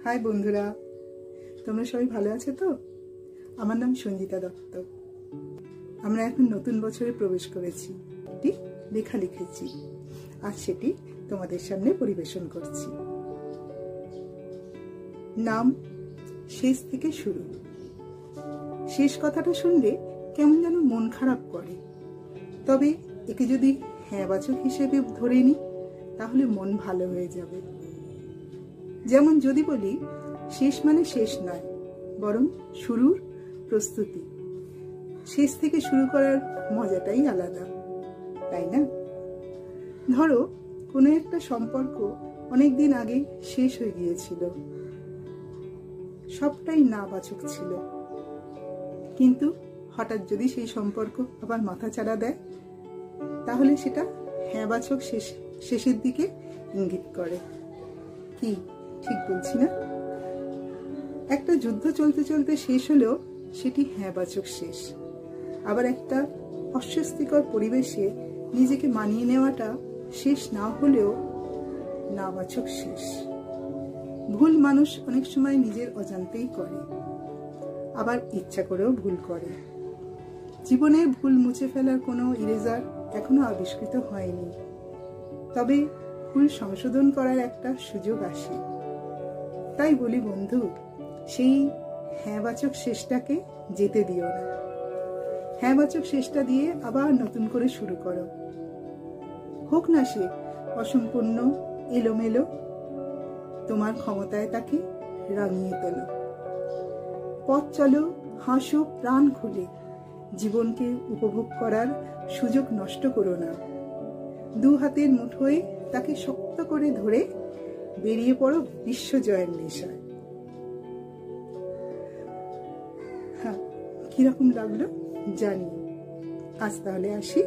High বন্ধুরা, তোমরা সবাই ভালো আছো তো? আমার নাম সঞ্জিতা দত্ত। আমরা এখন নতুন বছরে প্রবেশ করেছি। একটি লেখা লিখেছি, আর সেটি তোমাদের সামনে পরিবেশন করছি। নাম শেষ থেকে শুরু। শেষ কথাটা শুনলে কেমন যেন মন খারাপ করে, তবে একে যদি হ্যাঁবাচক হিসেবে ধরে নিই তাহলে মন ভালো হয়ে যাবে। যেমন যদি বলি শেষ মানে শেষ নয়, বরং শুরুর প্রস্তুতি। শেষ থেকে শুরু করার মজাটাই আলাদা, তাই না? ধরো কোনো একটা সম্পর্ক অনেকদিন আগে শেষ হয়ে গিয়েছিল, সবটাই নাবাচক ছিল, কিন্তু হঠাৎ যদি সেই সম্পর্ক আবার মাথাচাড়া দেয় তাহলে সেটা হ্যাঁবাচক শেষের দিকে ইঙ্গিত করে। কি ঠিক বলছি না? একটা যুদ্ধ চলতে চলতে শেষ হলেও সেটি হ্যাঁবাচক শেষ। আবার একটা অস্বস্তিকর পরিবেশে নিজেকে মানিয়ে নেওয়াটা শেষ না হলেও নাবাচক শেষ। ভুল মানুষ অনেক সময় নিজের অজান্তেই করে, আবার ইচ্ছা করেও ভুল করে। জীবনের ভুল মুছে ফেলার কোনো ইরেজার এখনো আবিষ্কৃত হয়নি, তবে ভুল সংশোধন করার একটা সুযোগ আসে। তাই বলি বন্ধু, সেই হ্যাঁবাচক শেষটাকে যেতে দিও না। হ্যাঁবাচক শেষটা দিয়ে আবার নতুন করে শুরু করো। হোক না সে অসম্পূর্ণ, এলোমেলো, তোমার ক্ষমতায় তাকে রাঙিয়ে তোলো। পথ চলো, হাসো প্রাণ খুলে। জীবনকে উপভোগ করার সুযোগ নষ্ট করো না। দু হাতের মুঠোয় তাকে শক্ত করে ধরে বেরিয়ে পড়ো বিশ্বজয়ের নেশায়। হ্যাঁ, কিরকম লাগলো জানি। আজ তাহলে আসি।